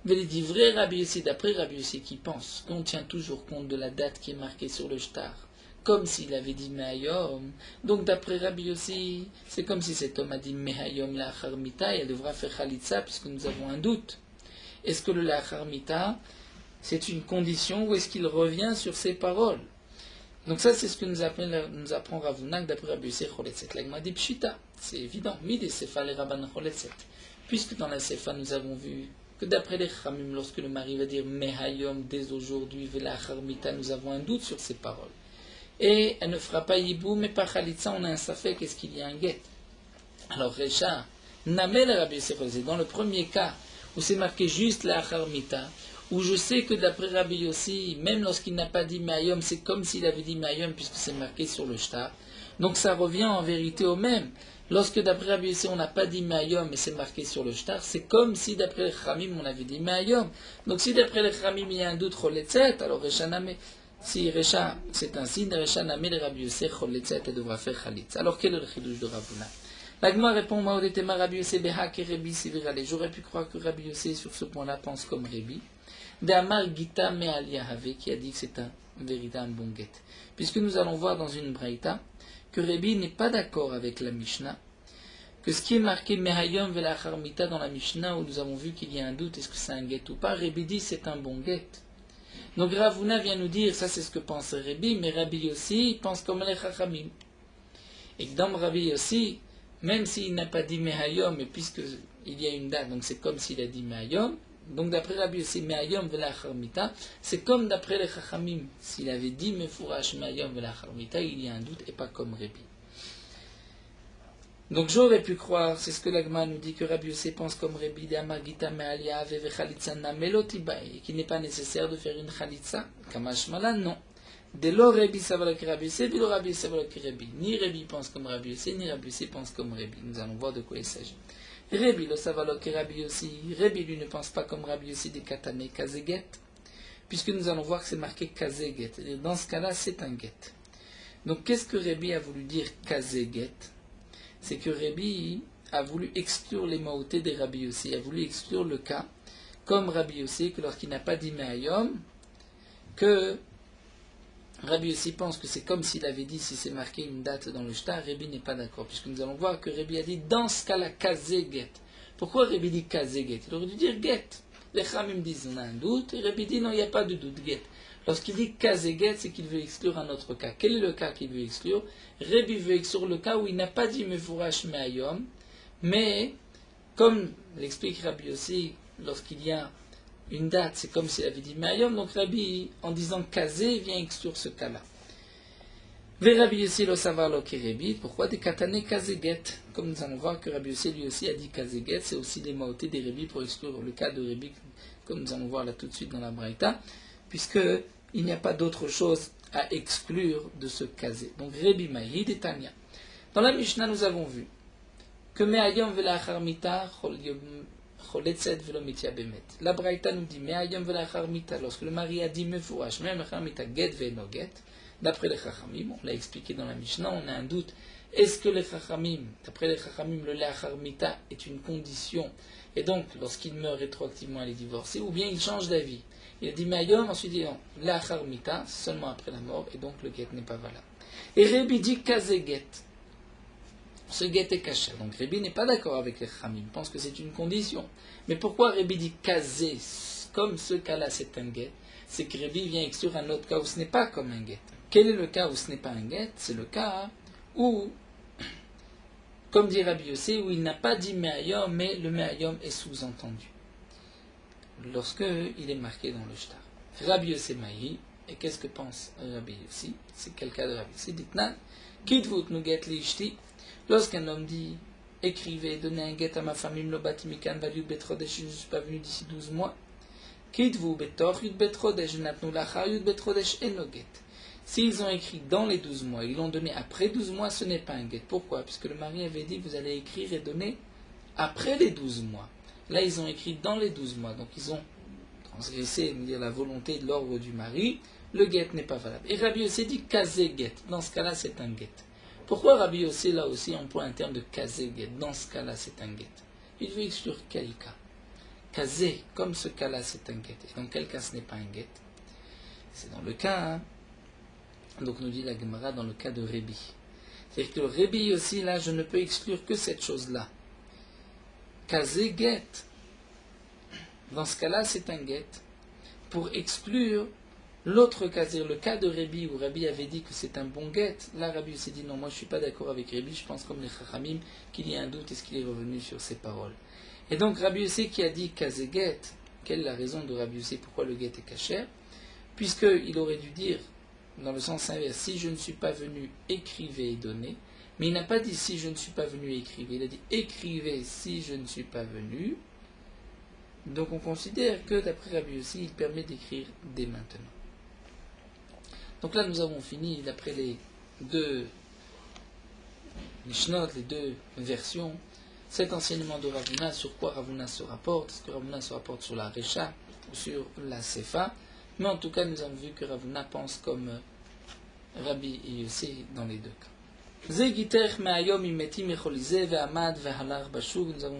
Mais il dit vrai Rabbi Yossi, d'après Rabbi Yossi qui pense qu'on tient toujours compte de la date qui est marquée sur le shtar, comme s'il avait dit Mehayom. Donc d'après Rabbi Yossi, c'est comme si cet homme a dit Mehayom la charmita, et elle devra faire Khalitsa puisque nous avons un doute. Est-ce que le lacharmita, c'est une condition ou est-ce qu'il revient sur ses paroles? Donc ça, c'est ce que nous apprend Ravuna d'après Rabbi Yossé Choletzet. L'agma dit pshita, c'est évident. Mide sefa le rabban Choletzet. Puisque dans la sefa, nous avons vu que d'après les Chamim, lorsque le mari va dire Mehayom dès aujourd'hui, Velacharmita, nous avons un doute sur ses paroles. Et elle ne fera pas Yibou, mais par Khalitsa, on a un safek, est-ce qu'il y a un guet? Alors, Recha, Namel Rabbi Yossé Choletzet, dans le premier cas, où c'est marqué juste la Acharmita, où je sais que d'après Rabbi Yossi, même lorsqu'il n'a pas dit Mehayom, c'est comme s'il avait dit Mehayom, puisque c'est marqué sur le shtar. Donc ça revient en vérité au même. Lorsque d'après Rabbi Yossi, on n'a pas dit Mehayom, mais c'est marqué sur le shtar, c'est comme si d'après les Chamim, on avait dit Mehayom. Donc si d'après les Chamim, il y a un doute Choletzet, alors Recha Name, si Recha, c'est un signe, Recha Name, le Rabbi Yossi Choletzet, et devra faire Khalitz. Alors quel est le chidouche de Ravuna? L'Agma répond, Maodetema Rabbi Yossi Behak et Rebi Sivirale. J'aurais pu croire que Rabbi Yossi, sur ce point-là, pense comme Rebi. D'Amar Gita Me'aliahave, qui a dit que c'est un véritable bon guet. Puisque nous allons voir dans une braïta que Rebi n'est pas d'accord avec la Mishnah, que ce qui est marqué Mehayom Velacharmita dans la Mishnah, où nous avons vu qu'il y a un doute, est-ce que c'est un guet ou pas, Rebi dit c'est un bon guet. Donc Ravuna vient nous dire, ça c'est ce que pense Rebi, mais Rabbi aussi pense comme les Chachamim. Et dans Rabbi aussi, même s'il n'a pas dit Mehayom, mais puisqu'il y a une date, donc c'est comme s'il a dit Mehayom, donc d'après Rabbi Yossi, Mehayom Velacharmita, c'est comme d'après les Chachamim. S'il avait dit Mefourash Mehayom Velacharmita, il y a un doute et pas comme Rabbi. Donc j'aurais pu croire, c'est ce que l'Agma nous dit, que Rabbi Yossi pense comme Rabbi d'Amar Gita Me'alia Ave Chalitza Namelotibai, qu'il n'est pas nécessaire de faire une Chalitza. Kamash Malan, non. Dès lors Rabbi Savalak Rabbi Yossi, dès lors Rabbi Savalak Rabbi. Ni Rabbi pense comme Rabbi Yossi, ni Rabbi Yossi pense comme Rabbi. Nous allons voir de quoi il s'agit. Rabbi le Savalok et Rabbi Yossi, Rabbi lui ne pense pas comme Rabbi Yossi des Katane Kazeget, puisque nous allons voir que c'est marqué Kazeget. Et dans ce cas-là, c'est un get. Donc qu'est-ce que Rabbi a voulu dire Kazeget? C'est que Rabbi a voulu exclure les maotés des Rabbi Yossi, a voulu exclure le cas, comme Rabbi Yossi, que lorsqu'il n'a pas dit Mehayom, que Rabbi Yossi pense que c'est comme s'il avait dit, si c'est marqué une date dans le shtar, Rabbi n'est pas d'accord, puisque nous allons voir que Rabbi a dit dans ce cas-là, Kazeget. Pourquoi Rabbi dit Kazeget? Il aurait dû dire Get. Les Chamim disent on a un doute, et Rabbi dit non, il n'y a pas de doute, Get. Lorsqu'il dit Kazeget, c'est qu'il veut exclure un autre cas. Quel est le cas qu'il veut exclure? Rabbi veut exclure le cas où il n'a pas dit Mefourash Mehayom, mais comme l'explique Rabbi Yossi, lorsqu'il y a une date, c'est comme s'il avait dit Mehayom, donc Rabbi, en disant Kazé, vient exclure ce cas-là. Ve Rabbi Yossi lo savar lo Rabbi, pourquoi des katane Kazeget? Comme nous allons voir que Rabbi Yossi lui aussi a dit Kazeget, c'est aussi des maotés des Rabbi pour exclure le cas de Rabbi, comme nous allons voir là tout de suite dans la Braïta, puisque il n'y a pas d'autre chose à exclure de ce Kazé. Donc Rabbi Mahid et Tanya. Dans la Mishnah, nous avons vu que Mehayom velacharmita choletzet velomitia bemet. La Braïta nous dit Mehayom velacharmita, lorsque le mari a dit Mefourash, Mehayom velacharmita get veno get, d'après les Chachamim, on l'a expliqué dans la Mishnah, on a un doute. Est-ce que les Chachamim, d'après les Chachamim, le lacharmita est une condition, et donc lorsqu'il meurt rétroactivement, il est divorcé, ou bien il change d'avis? Il a dit Mehayom, ensuite il dit non, lacharmita, seulement après la mort, et donc le get n'est pas valable. Et Rabbi dit Kazé get. Ce guet est caché. Donc Rabbi n'est pas d'accord avec les Chamim, il pense que c'est une condition. Mais pourquoi Rabbi dit Kazé, comme ce cas-là c'est un guet? C'est que Rabbi vient exclure un autre cas où ce n'est pas comme un guet. Quel est le cas où ce n'est pas un guet? C'est le cas où, comme dit Rabbi Yossi, où il n'a pas dit Mehayom, mais le Mehayom est sous-entendu. Lorsque il est marqué dans le shtar. Rabbi Yossi Mahi, et qu'est-ce que pense Rabbi Yossi? C'est quel cas de Rabbi Yossi? Dites-nan, Kitvut nu get li ishti. Lorsqu'un homme dit, écrivez, donnez un guet à ma famille, le batimikan valu betrodesh, je ne suis pas venu d'ici 12 mois. Kitvu betor yud betrodesh, natnu lachar yud betrodesh eno get. S'ils ont écrit dans les 12 mois, ils l'ont donné après 12 mois, ce n'est pas un guet. Pourquoi? Puisque le mari avait dit, vous allez écrire et donner après les 12 mois. Là, ils ont écrit dans les 12 mois. Donc, ils ont transgressé la volonté de l'ordre du mari. Le guet n'est pas valable. Et Rabbi Yossi dit kazé guet. Dans ce cas-là, c'est un guet. Pourquoi Rabbi Yossi, là aussi, emploie un terme de kazé guet? Dans ce cas-là, c'est un guet. Il veut exclure quel cas? Kazé, comme ce cas-là, c'est un guet. Et dans quel cas ce n'est pas un guet? C'est dans le cas, donc nous dit la Gemara, dans le cas de Rabbi. C'est-à-dire que Rabbi aussi, là, je ne peux exclure que cette chose-là. Kazé guet. Dans ce cas-là, c'est un get pour exclure l'autre cas, c'est-à-dire le cas de Rabbi où Rabbi avait dit que c'est un bon get. Là, Rabbi s'est dit non, moi je ne suis pas d'accord avec Rabbi, je pense comme les Chachamim qu'il y a un doute, est-ce qu'il est revenu sur ses paroles. Et donc Rabbi Yossé qui a dit kazé get, quelle est la raison de Rabbi Yossé, pourquoi le get est caché? Puisqu'il aurait dû dire, dans le sens inverse, si je ne suis pas venu, écrivez et donnez. Mais il n'a pas dit si je ne suis pas venu, écrivez. Il a dit écrivez si je ne suis pas venu. Donc on considère que d'après Rabbi Yossé, il permet d'écrire dès maintenant. Donc là nous avons fini, d'après les deux Mishnot, les deux versions, cet enseignement de Rav Huna, sur quoi Rav Huna se rapporte. Est-ce que Rav Huna se rapporte sur la Recha ou sur la Sefa? Mais en tout cas nous avons vu que Rav Huna pense comme Rabbi Yossé dans les deux cas. Nous avons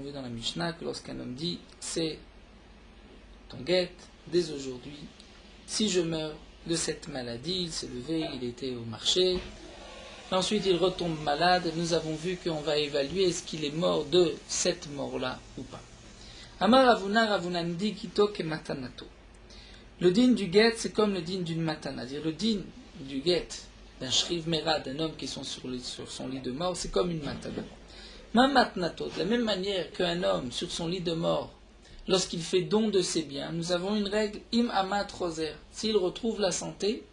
vu dans la Mishnah que lorsqu'un homme dit c'est ton guet dès aujourd'hui, si je meurs de cette maladie, il s'est levé, il était au marché, ensuite il retombe malade, nous avons vu qu'on va évaluer est-ce qu'il est mort de cette mort-là ou pas. Amar Ravuna, Ravuna dit kito ke matanato. Le din du guet c'est comme le din d'une matana, c'est-à-dire le din du guet d'un shriv mera, d'un homme qui sont sur son lit de mort, c'est comme une matana. Ma matnato, de la même manière qu'un homme sur son lit de mort, lorsqu'il fait don de ses biens, nous avons une règle, im amat roser. S'il retrouve la santé,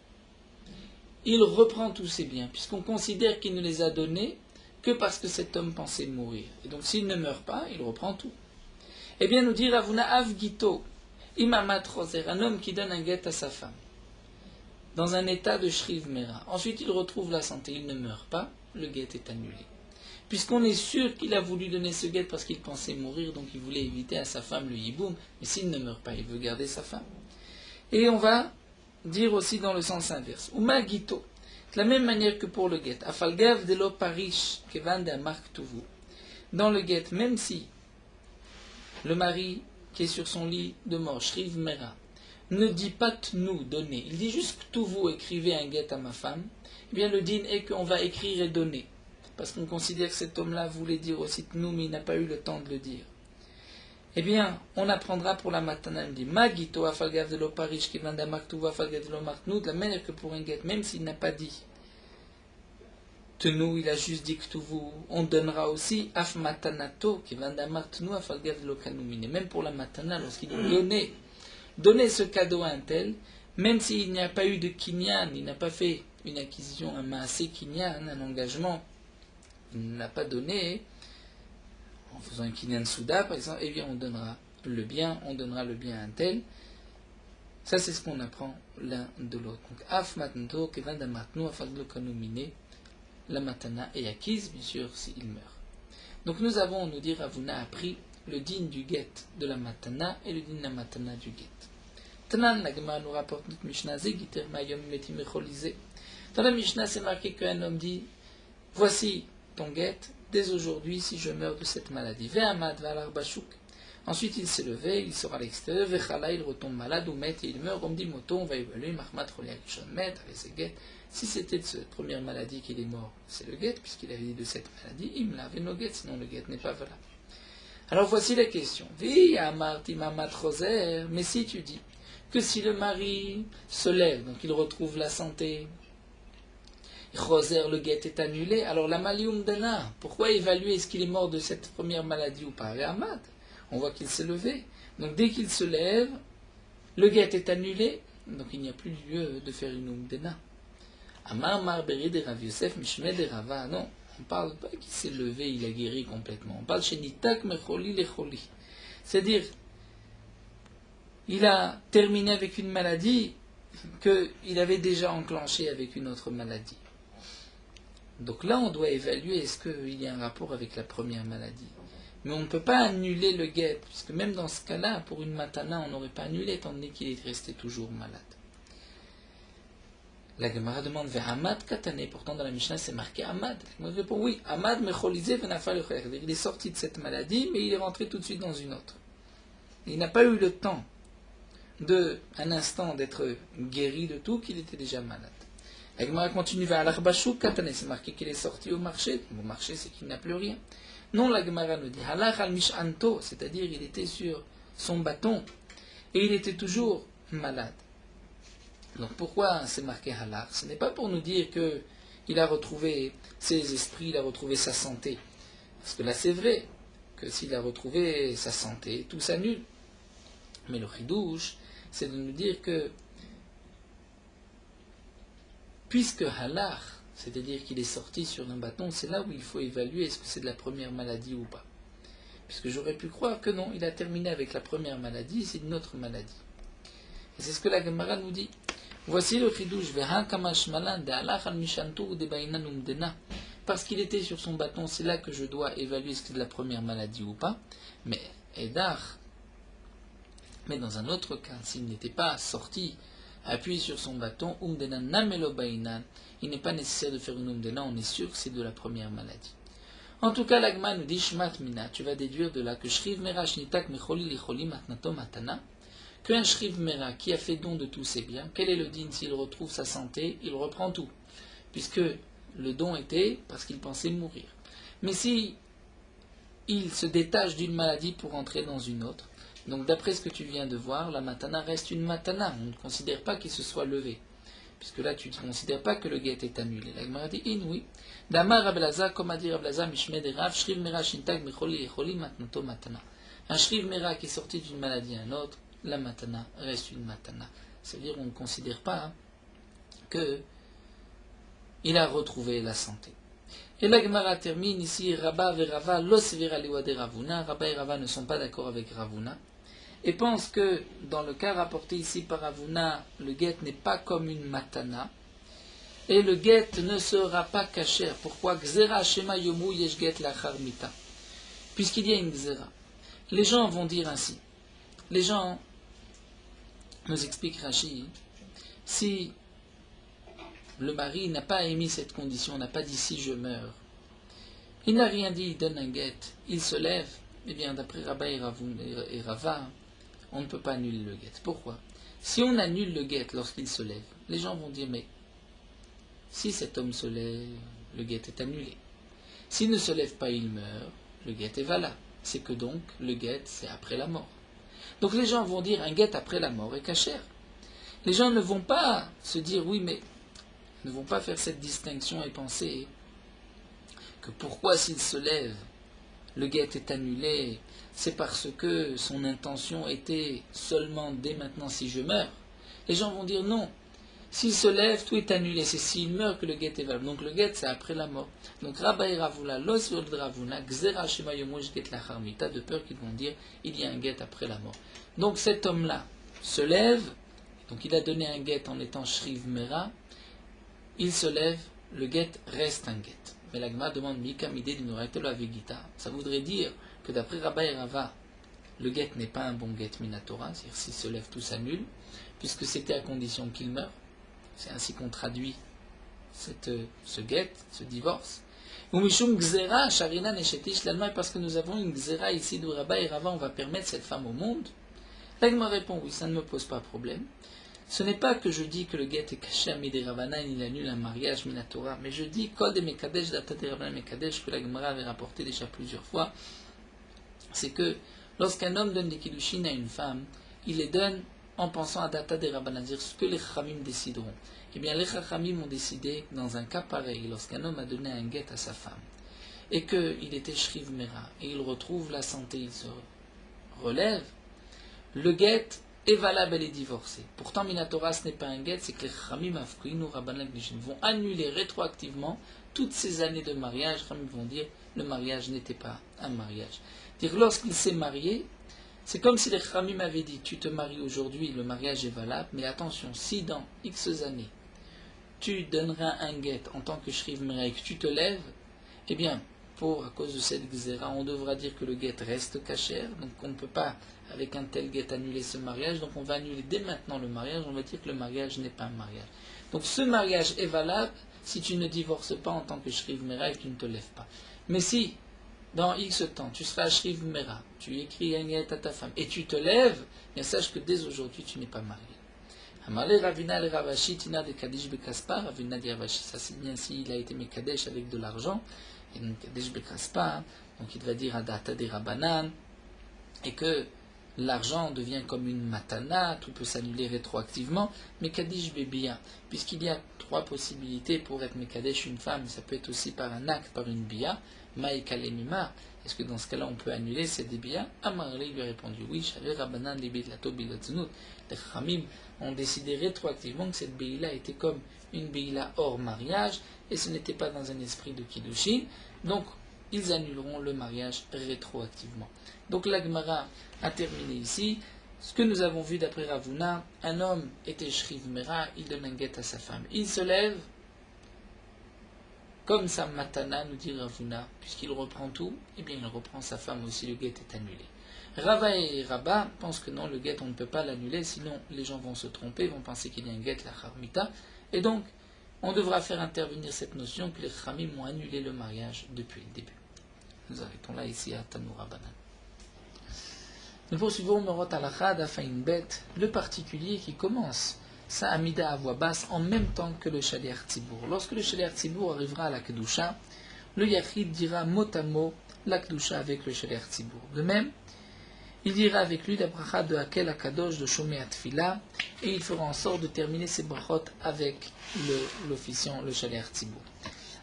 il reprend tous ses biens, puisqu'on considère qu'il ne les a donnés que parce que cet homme pensait mourir. Et donc s'il ne meurt pas, il reprend tout. Eh bien, nous dit Ravuna Avgito, im amat roser, un homme qui donne un guet à sa femme, dans un état de shriv mera. Ensuite, il retrouve la santé, il ne meurt pas, le guet est annulé. Puisqu'on est sûr qu'il a voulu donner ce guet parce qu'il pensait mourir, donc il voulait éviter à sa femme le yiboum, mais s'il ne meurt pas, il veut garder sa femme. Et on va dire aussi dans le sens inverse. Uma gito, de la même manière que pour le guet. Afalgav de lo parish kevan de mark tuvu. Dans le guet, même si le mari qui est sur son lit de mort, shriv mera, ne dit pas tnu, donner, il dit juste tuvu, écrivez un guet à ma femme, eh bien le din est qu'on va écrire et donner. Parce qu'on considère que cet homme-là voulait dire aussi tnu, mais il n'a pas eu le temps de le dire. Eh bien, on apprendra pour la matana, il dit Magito afalgav de l'oparish qui vient d'amaktuva afalgav de l'omartnu, de la manière que pour un guet, même s'il n'a pas dit tenu, il a juste dit ktuvu, on donnera aussi af matanato qui vient d'amartnu afalgav de l'okanumine. Même pour la matana, lorsqu'il dit donner ce cadeau à un tel, même s'il n'y a pas eu de kinyan, il n'a pas fait une acquisition, un maasé kinyan, un engagement, il ne l'a pas donné, en faisant un kinyan souda par exemple, eh bien on donnera le bien à un tel. Ça c'est ce qu'on apprend l'un de l'autre. Donc af matnato kevan damatnu afadlo kanomine, la matana est acquise bien sûr s'il meurt. Donc nous avons, on nous dit Ravuna a appris le din du guet de la matana et le din de la matana du guet. Tanan la Gemara nous rapporte notre Mishnah zegiter mayom metim echolise. Dans la Mishnah c'est marqué qu'un homme dit voici ton guet, dès aujourd'hui, si je meurs de cette maladie. Ve'amad ve'alar bashouk. Ensuite, il s'est levé, il sort à l'extérieur, ve'chala, il retombe malade, ou met, et il meurt. On me dit, moto, on va évaluer, mahmat, reliak, met, allez, c'est guet. Si c'était de cette première maladie qu'il est mort, c'est le guet, puisqu'il avait dit de cette maladie, il me l'avait no guet, sinon le guet n'est pas valable. Alors voici la question. Ve'amar timamat roser. Mais si tu dis que si le mari se lève, donc il retrouve la santé, Roser, le guet est annulé, alors la malium dana, pourquoi évaluer est-ce qu'il est mort de cette première maladie ou pas? Ahmad, on voit qu'il s'est levé. Donc dès qu'il se lève, le guet est annulé, donc il n'y a plus lieu de faire une umdena. Amar marberi de Rav Yosef, mishme de Rava, non, on ne parle pas qu'il s'est levé, il a guéri complètement. On parle chez Nitak mecholi lecholi. C'est-à-dire, il a terminé avec une maladie qu'il avait déjà enclenchée avec une autre maladie. Donc là, on doit évaluer est-ce qu'il y a un rapport avec la première maladie. Mais on ne peut pas annuler le guet, puisque même dans ce cas-là, pour une matana, on n'aurait pas annulé, étant donné qu'il est resté toujours malade. La Gemara demande vers Ahmad Katane, pourtant dans la Mishnah c'est marqué Ahmad. La Gemara répond oui, Ahmad mecholisé venafal yocher. Il est sorti de cette maladie, mais il est rentré tout de suite dans une autre. Il n'a pas eu le temps un instant d'être guéri de tout, qu'il était déjà malade. La Gemara continue vers Alarbashou Katane, c'est marqué qu'il est sorti au marché. Au marché, c'est qu'il n'a plus rien. Non, la Gemara nous dit Halach al mishanto, c'est-à-dire il était sur son bâton, et il était toujours malade. Donc pourquoi c'est marqué halach? Ce n'est pas pour nous dire qu'il a retrouvé ses esprits, il a retrouvé sa santé. Parce que là c'est vrai que s'il a retrouvé sa santé, tout s'annule. Mais le chidouche, c'est de nous dire que puisque halach, c'est-à-dire qu'il est sorti sur un bâton, c'est là où il faut évaluer est-ce que c'est de la première maladie ou pas. Puisque j'aurais pu croire que non, il a terminé avec la première maladie, c'est une autre maladie. Et c'est ce que la Gemara nous dit. Voici le chidouche, parce qu'il était sur son bâton, c'est là que je dois évaluer est-ce que c'est de la première maladie ou pas. Mais Edar, mais dans un autre cas, s'il n'était pas sorti, appuyé sur son bâton, il n'est pas nécessaire de faire une umdena, on est sûr que c'est de la première maladie. En tout cas, l'agma nous dit shmat mina, tu vas déduire de là que shriv mera shnitak mecholi licholi matnato matana, qu'un shriv mera qui a fait don de tous ses biens, quel est le din s'il retrouve sa santé, il reprend tout, puisque le don était parce qu'il pensait mourir. Mais si il se détache d'une maladie pour entrer dans une autre, donc d'après ce que tu viens de voir, la matana reste une matana, on ne considère pas qu'il se soit levé. Puisque là, tu ne considères pas que le guet est annulé. La Gemara dit, oui. Damar Rablaza, comme a dit Rablaza, Mishmed Rav, Shriv Mera Shintag Mecholi Echoli Matnato Matana. Un Shriv Mera qui est sorti d'une maladie à un autre, la matana reste une matana. C'est-à-dire, on ne considère pas qu'il a retrouvé la santé. Et la Gemara termine ici, Rabba et Rava, Lo Severa Liwade Ravuna. Rabba et Rava ne sont pas d'accord avec Ravuna. Et pense que, dans le cas rapporté ici par Ravuna, le guet n'est pas comme une matana, et le guet ne sera pas caché. Pourquoi? Gzera shema yomu yesh get lachar mita. Puisqu'il y a une gzera. Les gens vont dire ainsi. Les gens, nous explique Rashi, si le mari n'a pas émis cette condition, n'a pas dit si je meurs, il n'a rien dit, il donne un guet, il se lève, eh bien d'après Rabba et Rava, on ne peut pas annuler le guet. Pourquoi? Si on annule le guet lorsqu'il se lève, les gens vont dire, mais si cet homme se lève, le guet est annulé. S'il ne se lève pas, il meurt, le guet est valable. C'est que donc, le guet, c'est après la mort. Donc les gens vont dire, un guet après la mort est cachère. Les gens ne vont pas se dire, oui, mais ne vont pas faire cette distinction et penser que pourquoi s'il se lève, le guet est annulé, c'est parce que son intention était seulement dès maintenant si je meurs. Les gens vont dire non. S'il se lève, tout est annulé. C'est s'il meurt que le guet est valable. Donc le guet, c'est après la mort. Donc Rabba et Ravuna, Los Ravuna, Gzera Shema Yomuj Get la Harmita, de peur qu'ils vont dire il y a un guet après la mort. Donc cet homme-là se lève, donc il a donné un guet en étant Shriv Mera, il se lève, le guet reste un guet. Mais l'Agma demande Mika Midé d'Inoratelo Avegita. Ça voudrait dire que d'après Rabba et Rava, le guet n'est pas un bon guet minatora, c'est-à-dire s'il se lève tout s'annule, puisque c'était à condition qu'il meure. C'est ainsi qu'on traduit ce guet, ce divorce. Ou Mishum Gzera, Sharina Neshetish, l'Allemagne, parce que nous avons une Gzera ici de Rabba et Rava, on va permettre cette femme au monde. L'Agma répond oui, ça ne me pose pas problème. Ce n'est pas que je dis que le guet est caché à Midé Ravana et il annule un mariage minatora, mais je dis Kol de Mekadesh, Data de Ravana Mekadesh, que la Gemara avait rapporté déjà plusieurs fois, c'est que lorsqu'un homme donne des kiddushin à une femme, il les donne en pensant à Data de Ravana, dire ce que les Chachamim décideront. Eh bien, les Chachamim ont décidé, dans un cas pareil, lorsqu'un homme a donné un guet à sa femme, et qu'il était Shriv Mera, et il retrouve la santé, il se relève, le guet est valable, elle est divorcée. Pourtant, Minatora, ce n'est pas un guet, c'est que les Chachamim Afkuinu Rabbanan Gnishin vont annuler rétroactivement toutes ces années de mariage. Les Chachamim vont dire le mariage n'était pas un mariage. Dire lorsqu'il s'est marié, c'est comme si les Chachamim avaient dit tu te maries aujourd'hui, le mariage est valable, mais attention, si dans X années tu donneras un guet en tant que Shriv Mera et que tu te lèves, eh bien, à cause de cette xéra, on devra dire que le guet reste cachère, donc on ne peut pas, avec un tel guet, annuler ce mariage, donc on va annuler dès maintenant le mariage, on va dire que le mariage n'est pas un mariage. Donc ce mariage est valable si tu ne divorces pas en tant que Shriv Mera et que tu ne te lèves pas. Mais si, dans X temps, tu seras Shriv Mera, tu écris un guet à ta femme, et tu te lèves, bien sache que dès aujourd'hui, tu n'es pas marié. Amalé Ravina le Ravashi, Tina de Kadish Bekaspa, Ravina de Ravashi, ça c'est bien s'il a été Mekadesh avec de l'argent, et donc Kadesh Bekaspa, donc il va dire Adata de Rabbanan, et que l'argent devient comme une matana, tout peut s'annuler rétroactivement, Mekadesh Bebiya, puisqu'il y a trois possibilités pour être Mekadesh une femme, ça peut être aussi par un acte, par une biya, Maïkalemima, est-ce que dans ce cas-là on peut annuler cette biya? Amarli lui a répondu oui, Shavir Rabanan Libit Lato Bilatzunut. Les Khamim ont décidé rétroactivement que cette Beïla était comme une Beïla hors mariage, et ce n'était pas dans un esprit de Kiddushin, donc ils annuleront le mariage rétroactivement. Donc la Gemara a terminé ici. Ce que nous avons vu d'après Ravuna, un homme était Shriv Mera, il donne un guet à sa femme. Il se lève, comme sa matana, nous dit Ravuna, puisqu'il reprend tout, eh bien il reprend sa femme aussi, le guet est annulé. Rava et Rabba pensent que non, le guet on ne peut pas l'annuler, sinon les gens vont se tromper, vont penser qu'il y a un guet, la charmita, et donc on devra faire intervenir cette notion que les Khamim ont annulé le mariage depuis le début. Nous arrêtons là ici à Tanoura Banan. Nous poursuivons Merot Alachad Afain Bet, le particulier qui commence sa Amida à voix basse en même temps que le Shaliach Tzibour. Lorsque le Shaliach Tzibour arrivera à la Kedusha, le Yachid dira mot à mot la Kedusha avec le Shaliach Tzibour. De même, il dira avec lui la bracha de Hakel Akadosh de Shomei Atfila et il fera en sorte de terminer ses brachot avec l'officiant, le Shaliach Tzibour.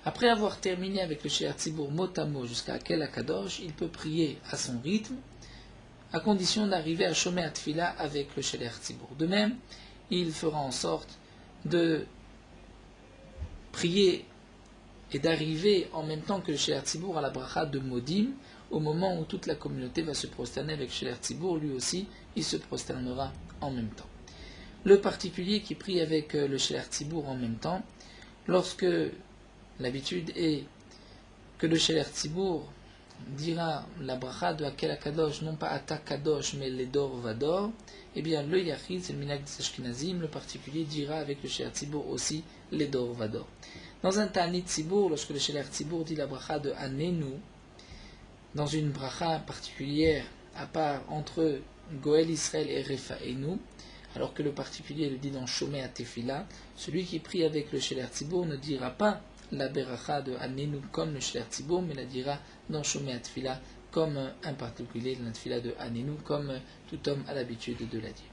Après avoir terminé avec le Shaliach Tzibour mot à mot jusqu'à Hakel Akadosh, il peut prier à son rythme, à condition d'arriver à Shomei Atfila avec le Shaliach Tzibour. De même, il fera en sorte de prier et d'arriver en même temps que le Shaliach Tzibour à la bracha de Modim, au moment où toute la communauté va se prosterner avec Shaliach Tzibour, lui aussi, il se prosternera en même temps. Le particulier qui prie avec le Shaliach Tzibour en même temps, lorsque l'habitude est que le Shaliach Tzibour dira la bracha de Hakel Akadosh, non pas Ata Kadosh, mais Ledor Vador, eh bien le Yachid, c'est le Minag des Ashkenazim, le particulier dira avec le Shaliach Tzibour aussi Ledor Vador. Dans un Ta'anit Tzibour, lorsque le Shaliach Tzibour dit la bracha de Anenu, dans une bracha particulière à part entre Goël Israël et Refaenu, alors que le particulier le dit dans Shomei Atefila, celui qui prie avec le Shaliach Tzibour ne dira pas la beracha de Anenu comme le Shaliach Tzibour, mais la dira dans Shomei Atefila comme un particulier de la Tefila de Anenu, comme tout homme a l'habitude de la dire.